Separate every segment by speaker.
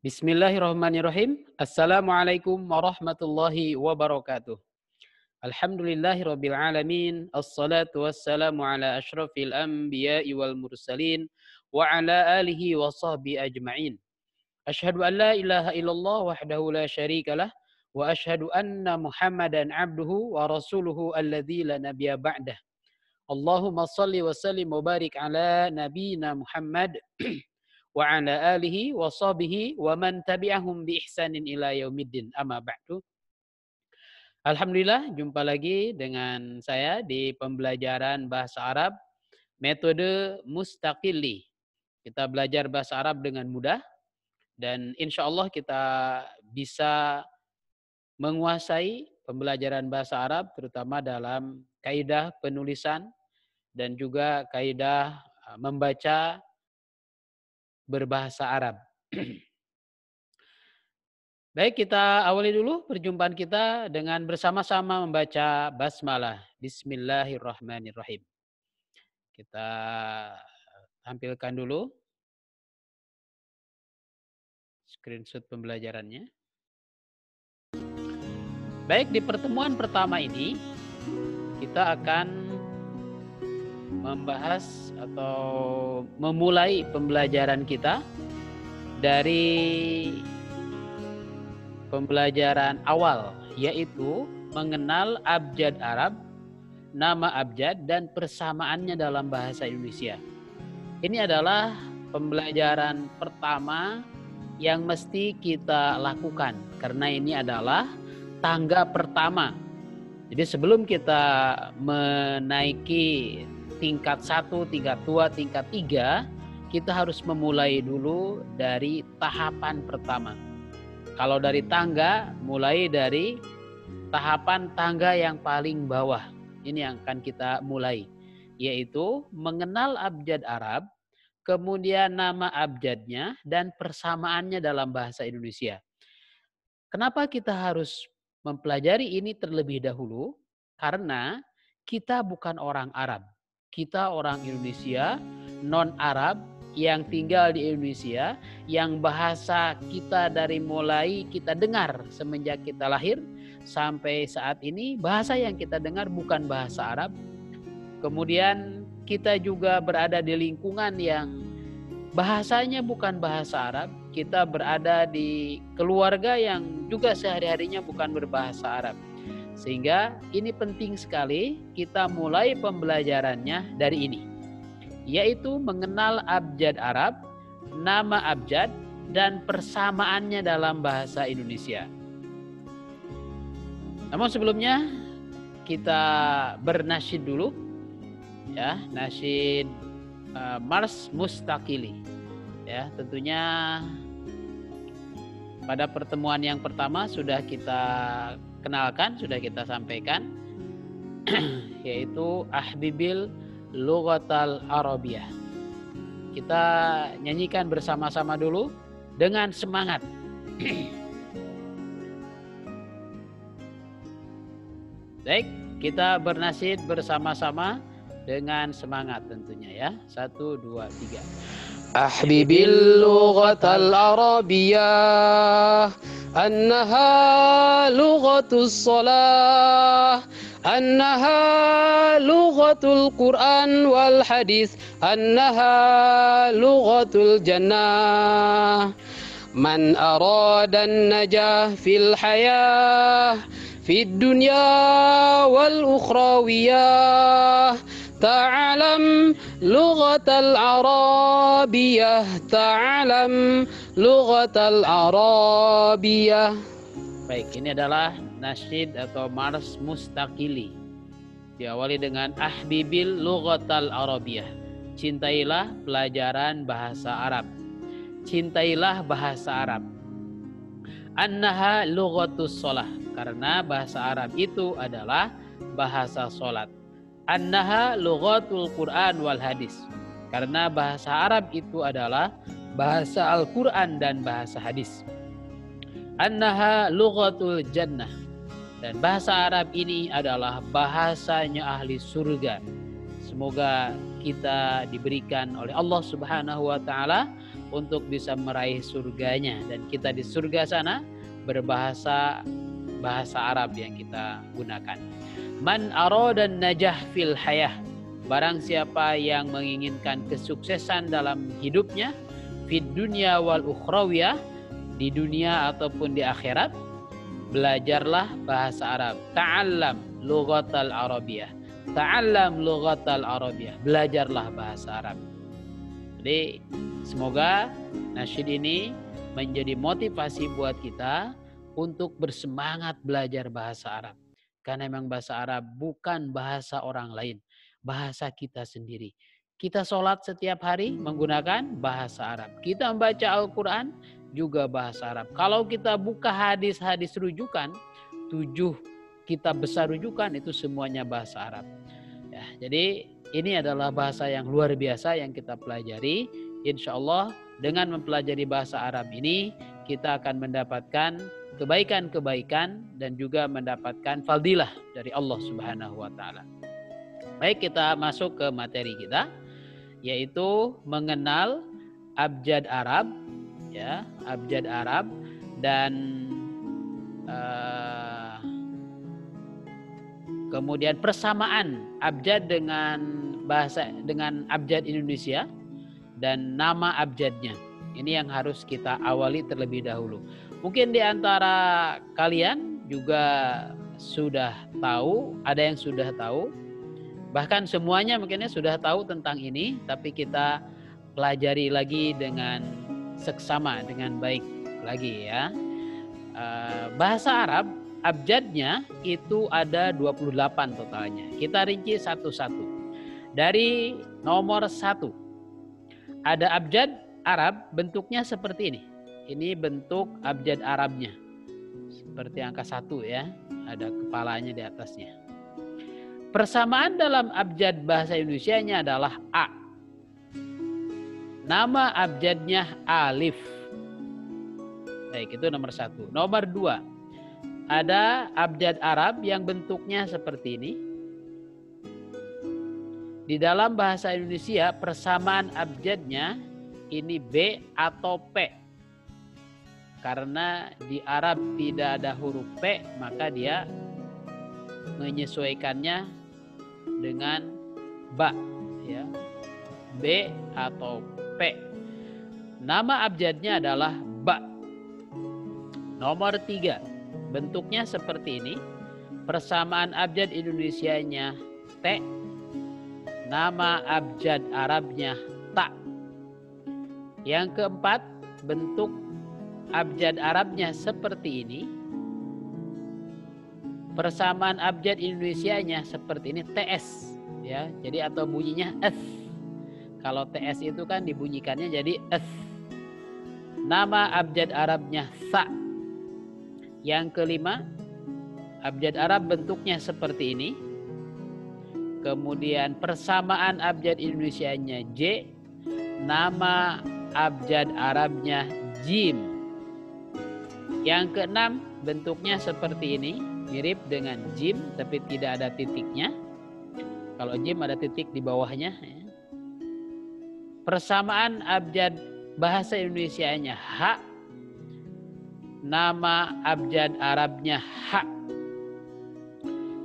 Speaker 1: Bismillahirrahmanirrahim. Assalamualaikum warahmatullahi wabarakatuh. Alhamdulillahirabbil alamin. Assalatu wassalamu ala asyrafil anbiya'i wal mursalin wa ala alihi wa sahbihi ajma'in. Asyhadu an la ilaha illallah wahdahu la syarikalah wa asyhadu anna Muhammadan abduhu wa rasuluhu alladzi la nabiyya ba'dah. Allahumma shalli wa sallim wa barik ala nabiyyina Muhammad wa ala alihi wa sahbihi wa man tabi'ahum bi ihsanin ila yaumiddin, amma ba'du. Alhamdulillah, jumpa lagi dengan saya di pembelajaran bahasa Arab metode mustaqili. Kita belajar bahasa Arab dengan mudah dan insya Allah kita bisa menguasai pembelajaran bahasa Arab terutama dalam kaidah penulisan dan juga kaidah membaca berbahasa Arab. Baik, kita awali dulu perjumpaan kita dengan bersama-sama membaca basmalah. Bismillahirrahmanirrahim. Kita tampilkan dulu screenshot pembelajarannya. Baik, di pertemuan pertama ini kita akan membahas atau memulai pembelajaran kita dari pembelajaran awal, yaitu mengenal abjad Arab, nama abjad, dan persamaannya dalam bahasa Indonesia. Ini adalah pembelajaran pertama yang mesti kita lakukan, karena ini adalah tangga pertama. Jadi sebelum kita menaiki tingkat 1, tingkat 2, tingkat 3, kita harus memulai dulu dari tahapan pertama. Kalau dari tangga, mulai dari tahapan tangga yang paling bawah. Ini yang akan kita mulai, yaitu mengenal abjad Arab, kemudian nama abjadnya, dan persamaannya dalam bahasa Indonesia. Kenapa kita harus mempelajari ini terlebih dahulu? Karena kita bukan orang Arab. Kita orang Indonesia, non-Arab, yang tinggal di Indonesia, yang bahasa kita dari mulai kita dengar semenjak kita lahir sampai saat ini, bahasa yang kita dengar bukan bahasa Arab. Kemudian kita juga berada di lingkungan yang bahasanya bukan bahasa Arab. Kita berada di keluarga yang juga sehari-harinya bukan berbahasa Arab. Sehingga ini penting sekali kita mulai pembelajarannya dari ini, yaitu mengenal abjad Arab, nama abjad, dan persamaannya dalam bahasa Indonesia. Namun sebelumnya kita bernasyid dulu, ya, nasyid Mars Mustaqili. Ya, tentunya pada pertemuan yang pertama sudah kita kenalkan, sudah kita sampaikan, yaitu Ahbibil Lughatal Arabiyah. Kita nyanyikan bersama-sama dulu dengan semangat. Baik, kita bernasyid bersama-sama dengan semangat tentunya ya. 1, 2, 3.
Speaker 2: Ahbibil lughatal arabiyah annaha lughatus shalah annaha lughatul Quran wal hadis annaha lughatul jannah man arada an-najah fil hayah fid dunya wal ukhrawiyah ta'alam lughatal arabiyah ta'alam lughatal arabiyah.
Speaker 1: Baik, ini adalah nasyid atau mars mustaqili. Diawali dengan Ahbibil Lughatal Arabiyah. Cintailah pelajaran bahasa Arab. Cintailah bahasa Arab. Annaha lughatus shalah, karena bahasa Arab itu adalah bahasa salat. Annaha lughatul Quran wal hadis, karena bahasa Arab itu adalah bahasa Al-Quran dan bahasa hadis. Annaha lughatul jannah, dan bahasa Arab ini adalah bahasanya ahli surga. Semoga kita diberikan oleh Allah Subhanahu wa taala untuk bisa meraih surganya, dan kita di surga sana berbahasa Arab yang kita gunakan. Man aradan najah fil hayah, barang siapa yang menginginkan kesuksesan dalam hidupnya, fid dunya wal ukhrawiyah, di dunia ataupun di akhirat, belajarlah bahasa Arab. Ta'allam lughatal arabiyah. Ta'allam lughatal arabiyah. Belajarlah bahasa Arab. Jadi semoga nasyid ini menjadi motivasi buat kita untuk bersemangat belajar bahasa Arab. Karena memang bahasa Arab bukan bahasa orang lain, bahasa kita sendiri. Kita sholat setiap hari menggunakan bahasa Arab. Kita membaca Al-Quran juga bahasa Arab. Kalau kita buka hadis-hadis rujukan, 7 kitab besar rujukan itu semuanya bahasa Arab. Ya, jadi ini adalah bahasa yang luar biasa yang kita pelajari. Insya Allah dengan mempelajari bahasa Arab ini kita akan mendapatkan kebaikan-kebaikan dan juga mendapatkan fadilah dari Allah Subhanahu wa taala. Baik, kita masuk ke materi kita, yaitu mengenal abjad Arab, ya, abjad Arab dan kemudian persamaan abjad dengan abjad Indonesia dan nama abjadnya. Ini yang harus kita awali terlebih dahulu. Mungkin di antara kalian juga sudah tahu, ada yang sudah tahu, bahkan semuanya mungkinnya sudah tahu tentang ini, tapi kita pelajari lagi dengan seksama, dengan baik lagi ya. Bahasa Arab, abjadnya itu ada 28 totalnya. Kita rinci satu-satu. Dari nomor 1, ada abjad Arab bentuknya seperti ini. Ini bentuk abjad Arabnya. Seperti angka 1 ya. Ada kepalanya di atasnya. Persamaan dalam abjad bahasa Indonesianya adalah A. Nama abjadnya alif. Baik, itu nomor 1. Nomor 2. Ada abjad Arab yang bentuknya seperti ini. Di dalam bahasa Indonesia persamaan abjadnya ini B atau P. Karena di Arab tidak ada huruf P, maka dia menyesuaikannya dengan ba, ya. B atau P. Nama abjadnya adalah ba. Nomor 3, bentuknya seperti ini. Persamaan abjad Indonesianya T. Nama abjad Arabnya ta. Yang keempat, bentuk abjad Arabnya seperti ini. Persamaan abjad Indonesianya seperti ini, TS, ya. Jadi atau bunyinya S. Kalau TS itu kan dibunyikannya jadi S. Nama abjad Arabnya sa. Yang kelima, abjad Arab bentuknya seperti ini. Kemudian persamaan abjad Indonesianya J. Nama abjad Arabnya jim. Yang keenam, bentuknya seperti ini, mirip dengan jim tapi tidak ada titiknya. Kalau jim ada titik di bawahnya. Persamaan abjad bahasa Indonesianya H. Nama abjad Arabnya H.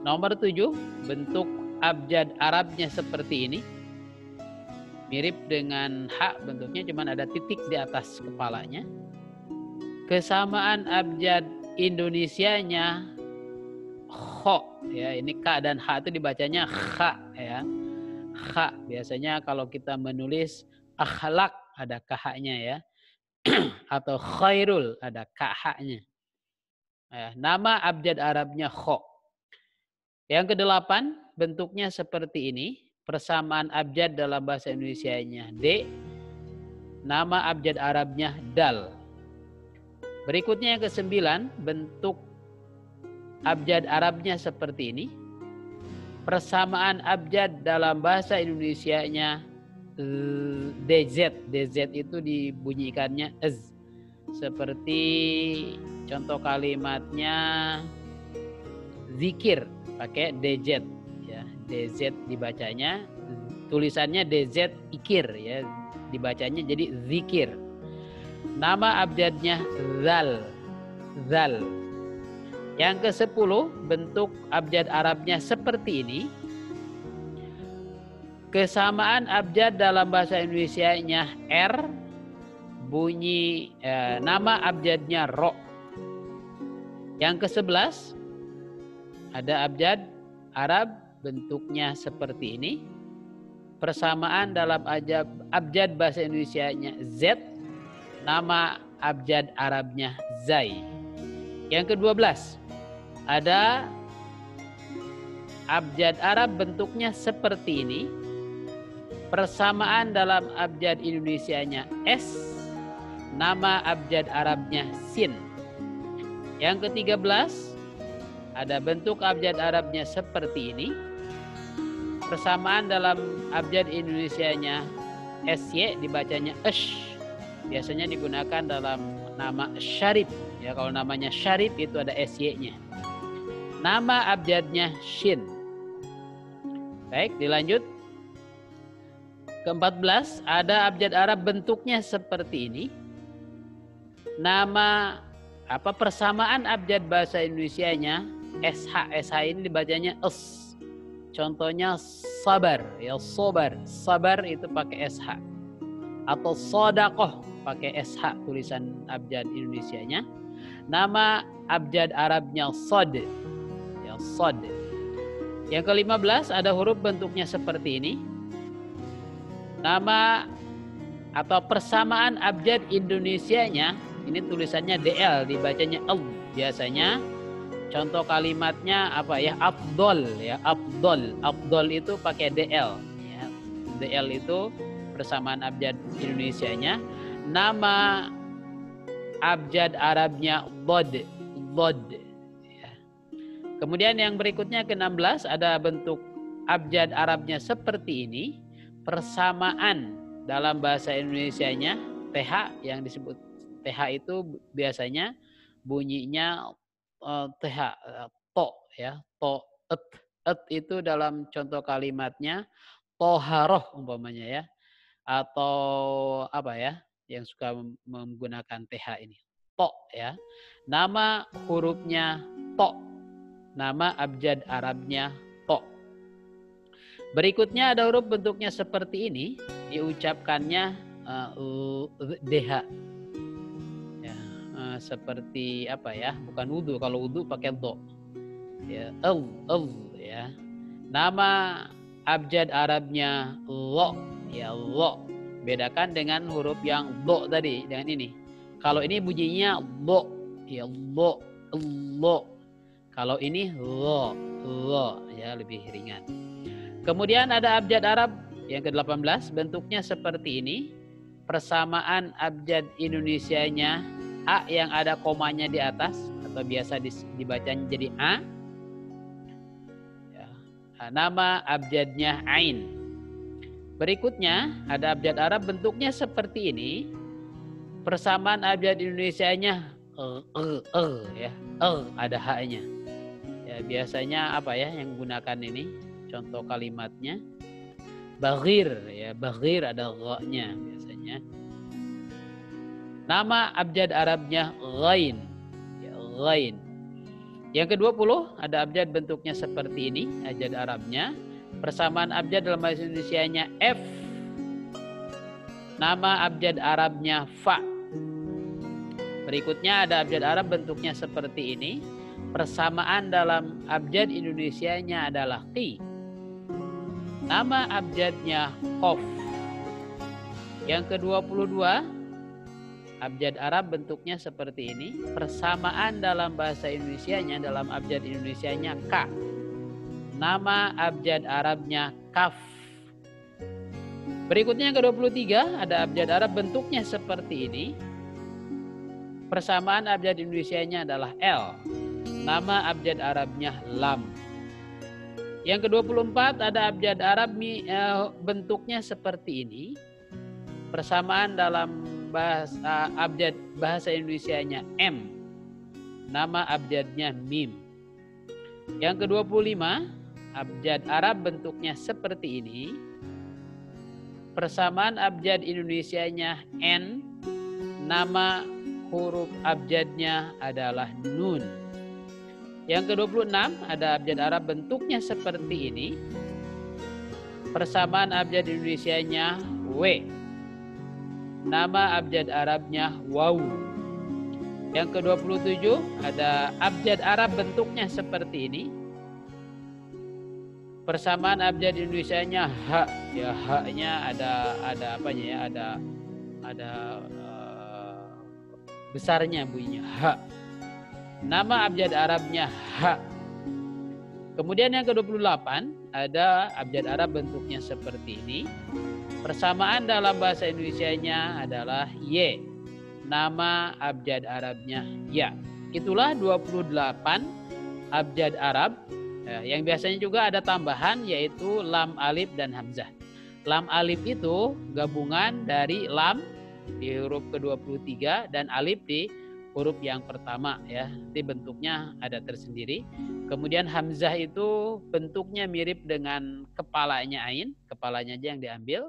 Speaker 1: Nomor 7, bentuk abjad Arabnya seperti ini. Mirip dengan H bentuknya, cuman ada titik di atas kepalanya. Kesamaan abjad Indonesianya Kho, ya. Ini K dan H itu dibacanya Kha, ya. Kha. Biasanya kalau kita menulis akhlak ada KH-nya, ya. Atau khairul ada KH-nya. Ya, nama abjad Arabnya Kho. Yang kedelapan, bentuknya seperti ini. Persamaan abjad dalam bahasa Indonesianya D. Nama abjad Arabnya Dal. Berikutnya yang ke-9, bentuk abjad Arabnya seperti ini. Persamaan abjad dalam bahasa Indonesianya DZ. DZ itu dibunyikannya Z. Seperti contoh kalimatnya zikir pakai DZ, ya. DZ dibacanya, tulisannya DZ ikir, ya. Dibacanya jadi zikir. Nama abjadnya zal. Zal. Yang ke-10, bentuk abjad Arabnya seperti ini. Kesamaan abjad dalam bahasa Indonesianya R, bunyi nama abjadnya ro. Yang ke-11, ada abjad Arab bentuknya seperti ini. Persamaan dalam abjad bahasa Indonesianya Z, nama abjad Arabnya Zai. Yang ke-12, ada abjad Arab bentuknya seperti ini. Persamaan dalam abjad Indonesianya S, nama abjad Arabnya Sin. Yang ke-13, ada bentuk abjad Arabnya seperti ini. Persamaan dalam abjad Indonesianya SY dibacanya Esh. Biasanya digunakan dalam nama Syarif. Ya, kalau namanya Syarif itu ada SY-nya. Nama abjadnya Shin. Baik, dilanjut. Ke-14, ada abjad Arab bentuknya seperti ini. Nama persamaan abjad bahasa Indonesianya SH ini dibacanya S. Contohnya sabar, ya sobar. Sabar itu pakai SH. Atau sodakoh pakai SH tulisan abjad Indonesianya. Nama abjad Arabnya sod. Ya sod. Yang ke-15, ada huruf bentuknya seperti ini. Nama atau persamaan abjad Indonesianya, ini tulisannya DL, dibacanya L. Biasanya contoh kalimatnya apa ya? Afdol ya, Afdol. Afdol itu pakai DL ya. DL itu persamaan abjad Indonesianya. Nama abjad Arabnya Dhod. Dhod ya. Kemudian yang berikutnya ke-16, ada bentuk abjad Arabnya seperti ini. Persamaan dalam bahasa Indonesianya TH, yang disebut TH itu biasanya bunyinya TH to ya, to et itu dalam contoh kalimatnya toharoh umpamanya ya, atau apa ya yang suka menggunakan TH ini to ya. Nama hurufnya to, nama abjad Arabnya to. Berikutnya ada huruf bentuknya seperti ini, diucapkannya DH. Ya, seperti apa ya? Bukan wudu, kalau wudu pakai do. Ya, ya. Nama abjad Arabnya lo, ya lo. Bedakan dengan huruf yang do tadi, dengan ini. Kalau ini bunyinya lo, ya lo. Kalau ini lo, ya lebih ringan. Kemudian ada abjad Arab yang ke-18, bentuknya seperti ini. Persamaan abjad Indonesianya A yang ada komanya di atas, atau biasa dibacanya jadi A. Ya. Nama abjadnya Ain. Berikutnya ada abjad Arab bentuknya seperti ini. Persamaan abjad Indonesianya ya, ada H-nya. Ya, biasanya apa ya yang menggunakan ini? Contoh kalimatnya baghir ya, baghir ada gha-nya biasanya. Nama abjad Arabnya ghain ya, ghain. Yang ke-20 ada abjad bentuknya seperti ini, abjad Arabnya. Persamaan abjad dalam bahasa Indonesianya F. Nama abjad Arabnya fa. Berikutnya ada abjad Arab bentuknya seperti ini. Persamaan dalam abjad Indonesianya adalah qi. Nama abjadnya Qof. Yang ke-22, abjad Arab bentuknya seperti ini. Persamaan dalam bahasa Indonesianya, dalam abjad Indonesianya Ka. Nama abjad Arabnya Kaf. Berikutnya yang ke-23, ada abjad Arab bentuknya seperti ini. Persamaan abjad Indonesianya adalah L. Nama abjad Arabnya Lam. Yang ke-24 ada abjad Arab bentuknya seperti ini. Persamaan dalam abjad bahasa Indonesianya M. Nama abjadnya Mim. Yang ke-25 abjad Arab bentuknya seperti ini. Persamaan abjad Indonesianya N. nama huruf abjadnya adalah nun. Yang ke-26 ada abjad Arab bentuknya seperti ini. Persamaan abjad Indonesianya W. Nama abjad Arabnya waw. Yang ke-27 ada abjad Arab bentuknya seperti ini. Persamaan abjad Indonesianya ha. Ya, ha-nya ada apanya ya? Ada besarnya bunyinya ha. Nama abjad Arabnya ha. Kemudian yang ke-28 ada abjad Arab bentuknya seperti ini. Persamaan dalam bahasa Indonesianya adalah Y. Nama abjad Arabnya ya. Itulah 28 abjad Arab yang biasanya juga ada tambahan yaitu lam, alif, dan hamzah. Lam alif itu gabungan dari lam di huruf ke-23 dan alif di huruf yang pertama ya. Nanti bentuknya ada tersendiri. Kemudian hamzah itu bentuknya mirip dengan kepalanya ain, kepalanya aja yang diambil.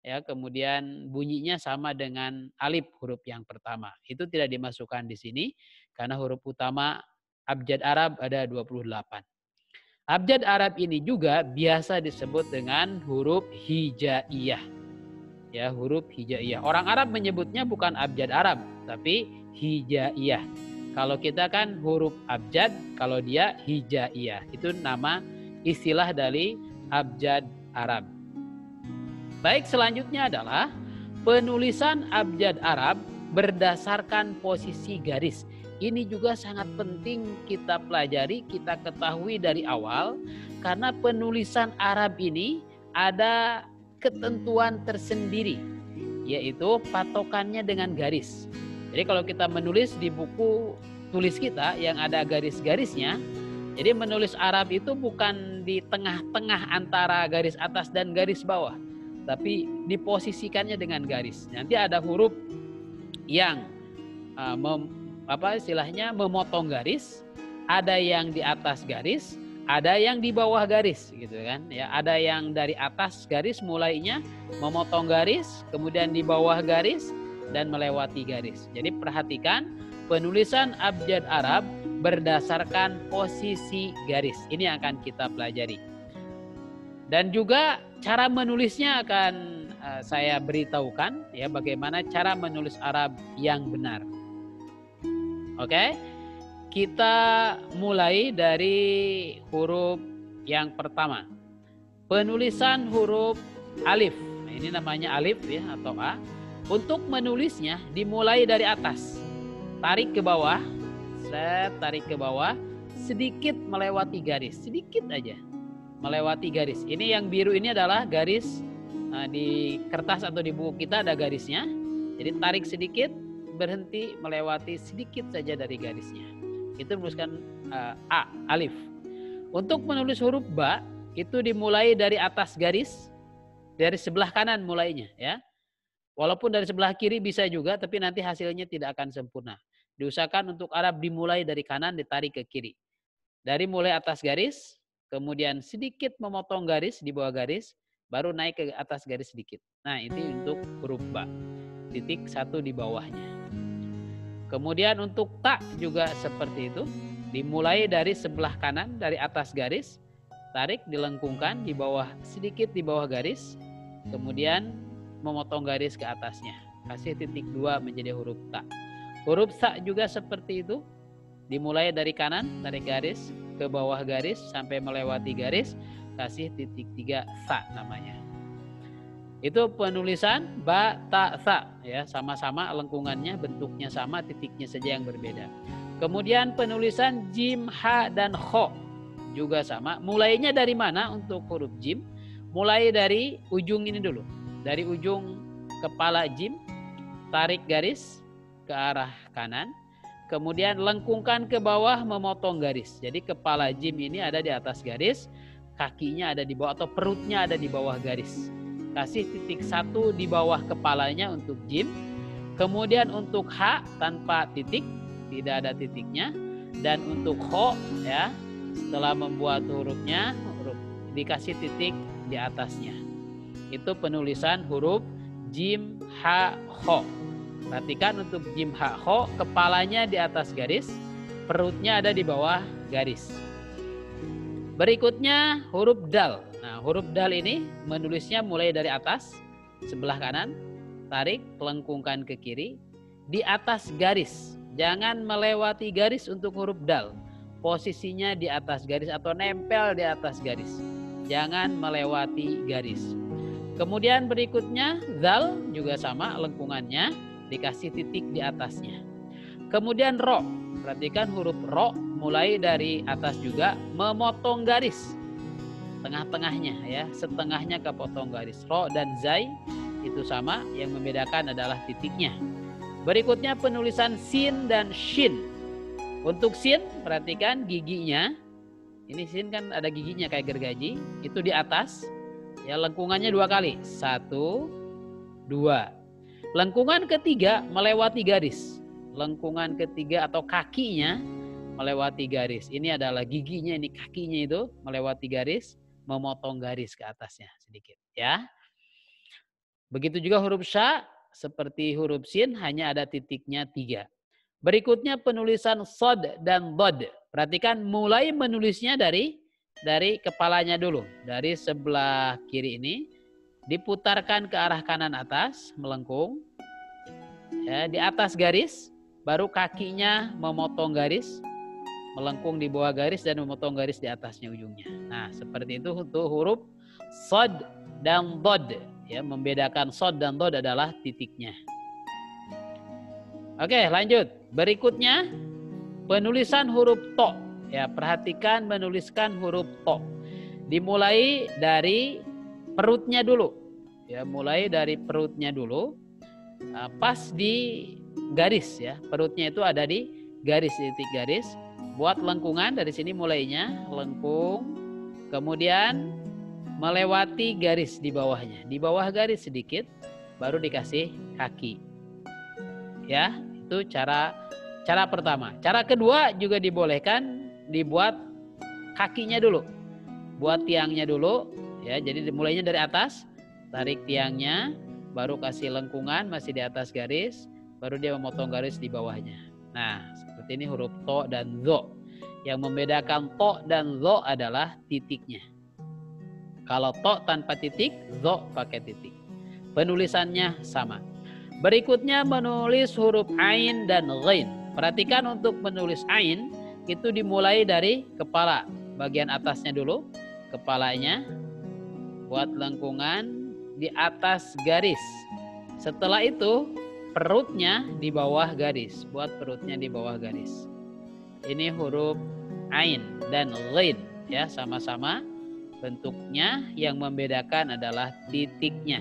Speaker 1: Ya, kemudian bunyinya sama dengan alif huruf yang pertama. Itu tidak dimasukkan di sini karena huruf utama abjad Arab ada 28. Abjad Arab ini juga biasa disebut dengan huruf hijaiyah. Ya, huruf hijaiyah. Orang Arab menyebutnya bukan abjad Arab, tapi hijaiyah. Kalau kita kan huruf abjad, kalau dia hijaiyah. Itu nama istilah dari abjad Arab. Baik, selanjutnya adalah penulisan abjad Arab berdasarkan posisi garis. Ini juga sangat penting kita pelajari, kita ketahui dari awal. Karena penulisan Arab ini ada ketentuan tersendiri, yaitu patokannya dengan garis. Jadi kalau kita menulis di buku tulis kita yang ada garis-garisnya, jadi menulis Arab itu bukan di tengah-tengah antara garis atas dan garis bawah, tapi diposisikannya dengan garis. Nanti ada huruf yang memotong garis, ada yang di atas garis, ada yang di bawah garis gitu kan ya. Ada yang dari atas garis mulainya memotong garis, kemudian di bawah garis dan melewati garis. Jadi perhatikan penulisan abjad Arab berdasarkan posisi garis. Ini yang akan kita pelajari. Dan juga cara menulisnya akan saya beritahukan ya, bagaimana cara menulis Arab yang benar. Oke? Kita mulai dari huruf yang pertama. Penulisan huruf alif. Nah, ini namanya alif ya atau A. Untuk menulisnya dimulai dari atas. Tarik ke bawah. Tarik ke bawah. Sedikit melewati garis. Sedikit aja melewati garis. Ini yang biru ini adalah garis di kertas atau di buku kita ada garisnya. Jadi tarik sedikit, berhenti melewati sedikit saja dari garisnya. Itu menuliskan A, alif. Untuk menulis huruf ba, itu dimulai dari atas garis, dari sebelah kanan mulainya ya. Walaupun dari sebelah kiri bisa juga, tapi nanti hasilnya tidak akan sempurna. Diusahakan untuk Arab dimulai dari kanan, ditarik ke kiri. Dari mulai atas garis, kemudian sedikit memotong garis di bawah garis, baru naik ke atas garis sedikit. Nah, itu untuk huruf ba. Titik satu di bawahnya. Kemudian untuk ta juga seperti itu. Dimulai dari sebelah kanan, dari atas garis. Tarik, dilengkungkan di bawah, sedikit di bawah garis. Kemudian memotong garis ke atasnya. Kasih titik 2 menjadi huruf ta. Huruf sa juga seperti itu. Dimulai dari kanan, tarik garis, ke bawah garis, sampai melewati garis. Kasih titik 3 sa namanya. Itu penulisan ba, ta, sa ya, sama-sama lengkungannya, bentuknya sama, titiknya saja yang berbeda. Kemudian penulisan jim, ha, dan kho juga sama. Mulainya dari mana untuk huruf jim? Mulai dari ujung ini dulu. Dari ujung kepala jim, tarik garis ke arah kanan. Kemudian lengkungkan ke bawah, memotong garis. Jadi kepala jim ini ada di atas garis, kakinya ada di bawah atau perutnya ada di bawah garis. Kasih titik 1 di bawah kepalanya untuk jim. Kemudian untuk ha tanpa titik, tidak ada titiknya. Dan untuk kho ya, setelah membuat hurufnya, dikasih titik di atasnya. Itu penulisan huruf jim, ha, kho. Perhatikan untuk jim ha kho, kepalanya di atas garis, perutnya ada di bawah garis. Berikutnya huruf dal. Nah, huruf dal ini menulisnya mulai dari atas, sebelah kanan, tarik, lengkungkan ke kiri, di atas garis. Jangan melewati garis untuk huruf dal. Posisinya di atas garis atau nempel di atas garis. Jangan melewati garis. Kemudian berikutnya zal juga sama, lengkungannya dikasih titik di atasnya. Kemudian ro, perhatikan huruf ro mulai dari atas juga memotong garis. Tengah-tengahnya ya, setengahnya kepotong garis. Ro dan zai itu sama, yang membedakan adalah titiknya. Berikutnya penulisan sin dan shin. Untuk sin, perhatikan giginya. Ini sin kan ada giginya kayak gergaji, itu di atas. Ya, lengkungannya 2 kali. 1, 2. Lengkungan ketiga melewati garis. Lengkungan ketiga atau kakinya melewati garis. Ini adalah giginya, ini kakinya itu melewati garis, memotong garis ke atasnya sedikit. Ya. Begitu juga huruf sya, seperti huruf sin, hanya ada titiknya 3. Berikutnya penulisan sod dan dod. Perhatikan mulai menulisnya dari kepalanya dulu. Dari sebelah kiri ini diputarkan ke arah kanan atas, melengkung. Ya, di atas garis, baru kakinya memotong garis, melengkung di bawah garis dan memotong garis di atasnya ujungnya. Nah, seperti itu untuk huruf sod dan dod. Ya, membedakan sod dan dod adalah titiknya. Oke, lanjut. Berikutnya penulisan huruf to. Ya, perhatikan menuliskan huruf to. Dimulai dari perutnya dulu. Ya, mulai dari perutnya dulu. Pas di garis ya. Perutnya itu ada di garis, titik garis. Buat lengkungan dari sini mulainya lengkung. Kemudian melewati garis di bawahnya. Di bawah garis sedikit baru dikasih kaki. Ya, itu cara pertama. Cara kedua juga dibolehkan dibuat kakinya dulu. Buat tiangnya dulu ya. Jadi dimulainya dari atas, tarik tiangnya, baru kasih lengkungan masih di atas garis, baru dia memotong garis di bawahnya. Nah, seperti ini huruf to dan zo. Yang membedakan to dan zo adalah titiknya. Kalau to tanpa titik, zo pakai titik. Penulisannya sama. Berikutnya menulis huruf ain dan ghain. Perhatikan untuk menulis ain itu dimulai dari kepala. Bagian atasnya dulu, kepalanya. Buat lengkungan di atas garis. Setelah itu perutnya di bawah garis. Buat perutnya di bawah garis. Ini huruf ain dan ghain. Ya, sama-sama bentuknya, yang membedakan adalah titiknya.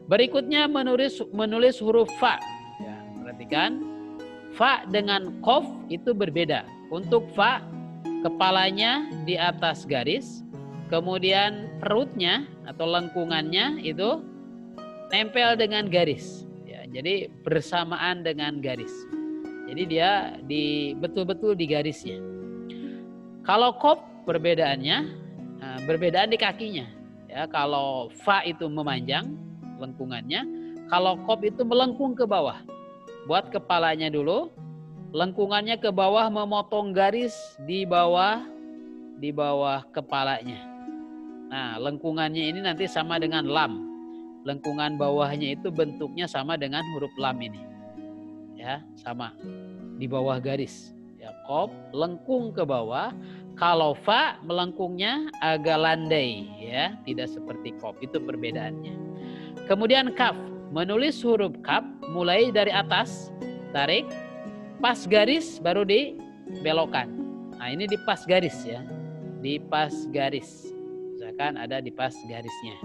Speaker 1: Berikutnya menulis huruf fa. Ya, perhatikan fa dengan qaf itu berbeda. Untuk fa kepalanya di atas garis, kemudian perutnya atau lengkungannya itu nempel dengan garis. Ya, jadi bersamaan dengan garis. Jadi dia betul-betul di garisnya. Kalau qaf perbedaannya, berbedaan di kakinya. Ya, kalau fa itu memanjang lengkungannya, kalau qaf itu melengkung ke bawah. Buat kepalanya dulu, lengkungannya ke bawah memotong garis di bawah kepalanya. Nah, lengkungannya ini nanti sama dengan lam. Lengkungan bawahnya itu bentuknya sama dengan huruf lam ini. Ya, sama di bawah garis. Ya, qaf lengkung ke bawah. Kalau fa melengkungnya agak landai, ya, tidak seperti qaf. Itu perbedaannya. Kemudian kaf, menulis huruf kaf mulai dari atas, tarik, pas garis baru dibelokkan. Nah, ini di pas garis ya, di pas garis. Misalkan ada di pas garisnya.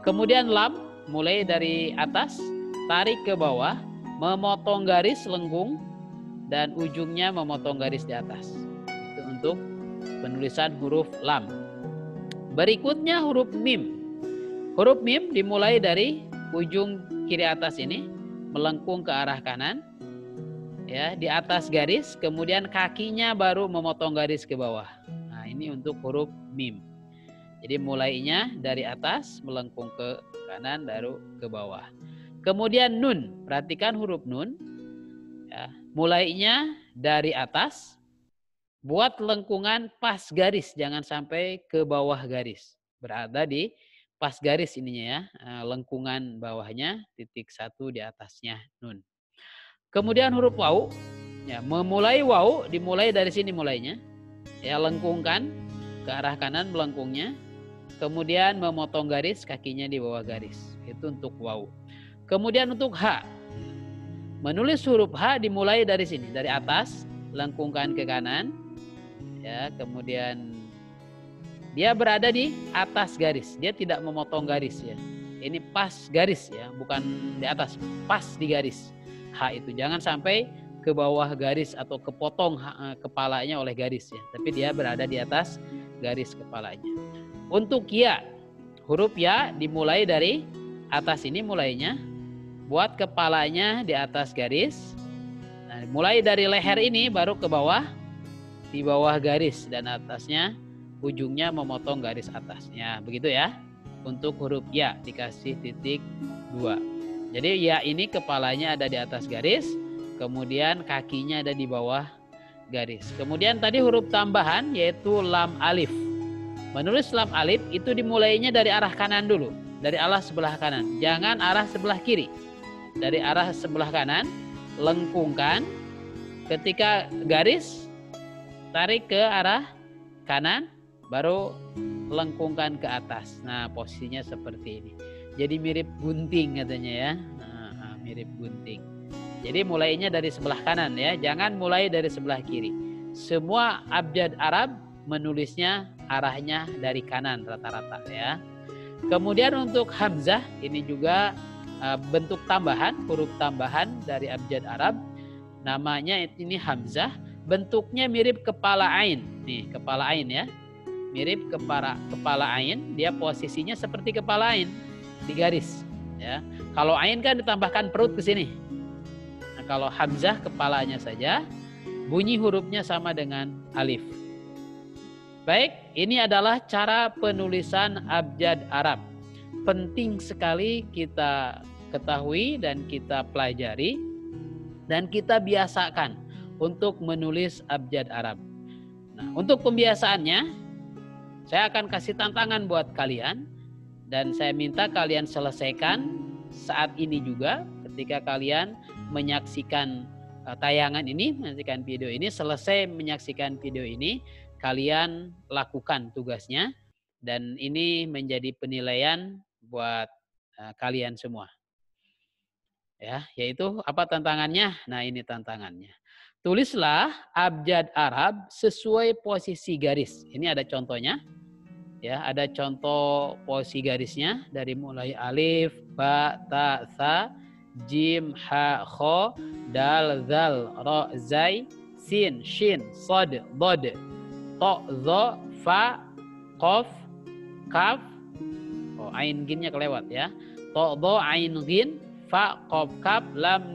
Speaker 1: Kemudian lam, mulai dari atas, tarik ke bawah, memotong garis lengkung, dan ujungnya memotong garis di atas. Itu untuk penulisan huruf lam. Berikutnya huruf mim. Huruf mim dimulai dari ujung kiri atas ini, melengkung ke arah kanan, ya, di atas garis, kemudian kakinya baru memotong garis ke bawah. Nah, ini untuk huruf mim. Jadi mulainya dari atas, melengkung ke kanan, baru ke bawah. Kemudian nun, perhatikan huruf nun. Ya, mulainya dari atas, buat lengkungan pas garis, jangan sampai ke bawah garis. Berada di pas garis ininya ya, lengkungan bawahnya, titik 1 di atasnya nun. Kemudian huruf wau, ya, memulai wau dimulai dari sini mulainya, ya, lengkungkan ke arah kanan melengkungnya, kemudian memotong garis kakinya di bawah garis. Itu untuk wau. Kemudian untuk H, menulis huruf H dimulai dari sini, dari atas, lengkungkan ke kanan, ya, kemudian dia berada di atas garis, dia tidak memotong garis ya. Ini pas garis ya, bukan di atas, pas di garis. H itu jangan sampai ke bawah garis atau kepotong kepalanya oleh garis ya, tapi dia berada di atas garis kepalanya. Untuk ya, huruf ya dimulai dari atas ini mulainya, buat kepalanya di atas garis. Nah, mulai dari leher ini baru ke bawah, di bawah garis, dan atasnya ujungnya memotong garis atasnya. Begitu ya. Untuk huruf ya dikasih titik 2. Jadi ya ini kepalanya ada di atas garis, kemudian kakinya ada di bawah garis. Kemudian tadi huruf tambahan yaitu lam alif. Menulis lam alif itu dimulainya dari arah kanan dulu, dari arah sebelah kanan. Jangan arah sebelah kiri. Dari arah sebelah kanan, lengkungkan. Ketika garis, tarik ke arah kanan, baru lengkungkan ke atas. Nah, posisinya seperti ini. Jadi mirip gunting katanya ya. Nah, mirip gunting. Jadi mulainya dari sebelah kanan ya. Jangan mulai dari sebelah kiri. Semua abjad Arab menulisnya arahnya dari kanan rata-rata ya. Kemudian untuk hamzah ini juga bentuk tambahan, huruf tambahan dari abjad Arab. Namanya ini hamzah. Bentuknya mirip kepala ain. Nih, kepala ain ya. Mirip kepala ain, dia posisinya seperti kepala ain di garis ya. Kalau ain kan ditambahkan perut ke sini. Nah, kalau hamzah kepalanya saja, bunyi hurufnya sama dengan alif. Baik, ini adalah cara penulisan abjad Arab. Penting sekali kita ketahui dan kita pelajari dan kita biasakan untuk menulis abjad Arab. Nah, untuk pembiasaannya, saya akan kasih tantangan buat kalian dan saya minta kalian selesaikan saat ini juga ketika kalian menyaksikan tayangan ini, menyaksikan video ini, selesai menyaksikan video ini, kalian lakukan tugasnya dan ini menjadi penilaian buat kalian semua. Ya, yaitu apa tantangannya? Nah, ini tantangannya. Tulislah abjad Arab sesuai posisi garis. Ini ada contohnya. Ya, ada contoh posisi garisnya dari mulai alif, ba, ta, tha, jim, ha, kho, dal, zal, ro, zai, sin, shin, sod, bod, to, zo, fa, qaf, kaf, ain ginnya kelewat ya. To, zo, ain gin, fa, qaf, kaf, lam,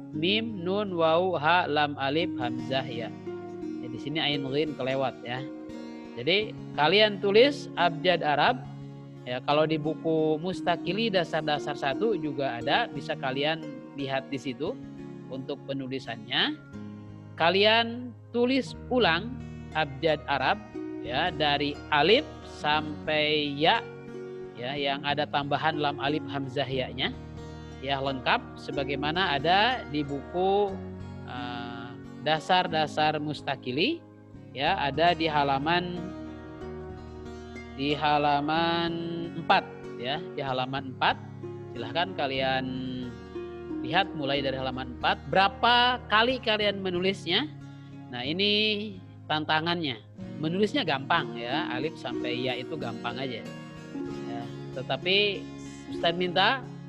Speaker 1: mim, nun, waw, ha, lam, alif, hamzah ya. Di sini ain ghin kelewat ya. Jadi kalian tulis abjad Arab ya, kalau di buku Mustakili dasar-dasar 1 juga ada, bisa kalian lihat di situ untuk penulisannya. Kalian tulis ulang abjad Arab ya dari alif sampai ya yang ada tambahan lam alif hamzah ya-nya ya, lengkap sebagaimana ada di buku dasar-dasar Mustakili. Ya, ada di halaman 4 ya, di halaman 4. Silahkan kalian lihat mulai dari halaman 4 berapa kali kalian menulisnya. Nah, ini tantangannya. Menulisnya gampang ya, alif sampai ya itu gampang aja. Ya, tetapi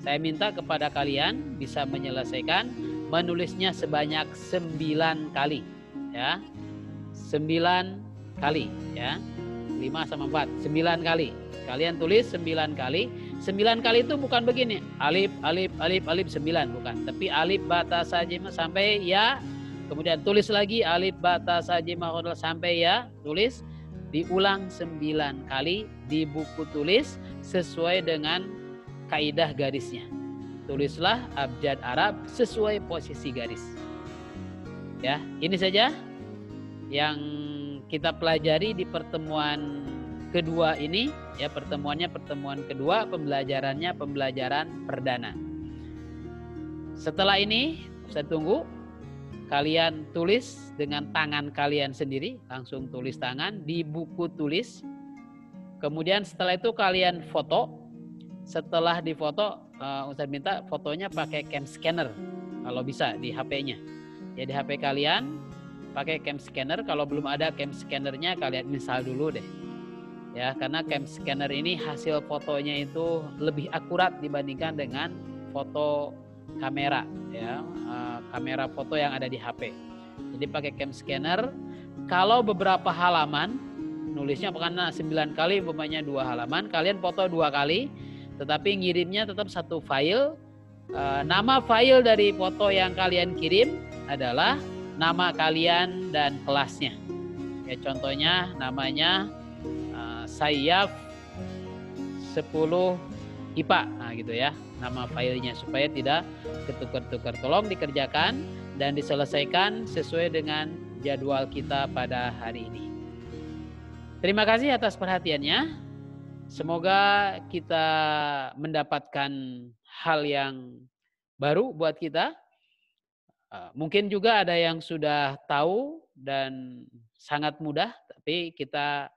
Speaker 1: saya minta kepada kalian bisa menyelesaikan menulisnya sebanyak 9 kali ya. 9 kali ya. 5 sama 4, 9 kali. Kalian tulis 9 kali. 9 kali itu bukan begini. Alif, 9 bukan. Tapi alif, ba, ta, sa, jim sampai ya. Kemudian tulis lagi alif, ba, ta, sa, jim sampai ya. Tulis. Diulang 9 kali di buku tulis sesuai dengan kaidah garisnya. tulislah abjad Arab sesuai posisi garis. Ya, ini saja yang kita pelajari di pertemuan kedua ini. Ya, pertemuan kedua, pembelajarannya pembelajaran perdana. Setelah ini, saya tunggu kalian tulis dengan tangan kalian sendiri, langsung tulis tangan di buku tulis. Kemudian setelah itu kalian foto. Setelah difoto, Ustaz minta fotonya pakai cam scanner kalau bisa di HP-nya. Ya, di HP kalian pakai cam scanner. Kalau belum ada cam scannernya, kalian install dulu deh. Ya, karena cam scanner ini hasil fotonya itu lebih akurat dibandingkan dengan foto kamera, ya, kamera foto yang ada di HP. Jadi pakai cam scanner. Kalau beberapa halaman nulisnya karena 9 kali, umpamanya 2 halaman, kalian foto 2 kali, tetapi ngirimnya tetap satu file. Nama file dari foto yang kalian kirim adalah nama kalian dan kelasnya. Ya, contohnya namanya Sayyaf 10 IPA, nah gitu ya, nama filenya, supaya tidak ketukar-tukar. Tolong dikerjakan dan diselesaikan sesuai dengan jadwal kita pada hari ini. Terima kasih atas perhatiannya. Semoga kita mendapatkan hal yang baru buat kita. Mungkin juga ada yang sudah tahu dan sangat mudah, tapi kita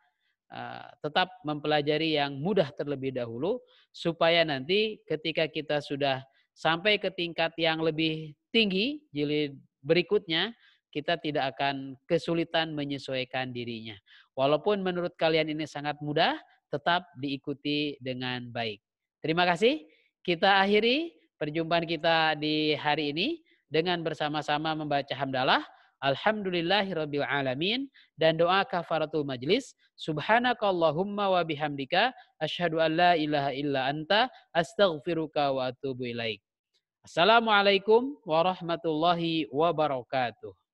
Speaker 1: tetap mempelajari yang mudah terlebih dahulu, supaya nanti ketika kita sudah sampai ke tingkat yang lebih tinggi, jilid berikutnya, kita tidak akan kesulitan menyesuaikan dirinya. Walaupun menurut kalian ini sangat mudah, tetap diikuti dengan baik. Terima kasih. Kita akhiri perjumpaan kita di hari ini dengan bersama-sama membaca hamdalah. Alhamdulillahirabbil alamin, dan doa kafaratul majlis. Subhanakallahumma wa bihamdika asyhadu an la ilaha illa anta astaghfiruka wa atubu ilaik. Assalamualaikum warahmatullahi wabarakatuh.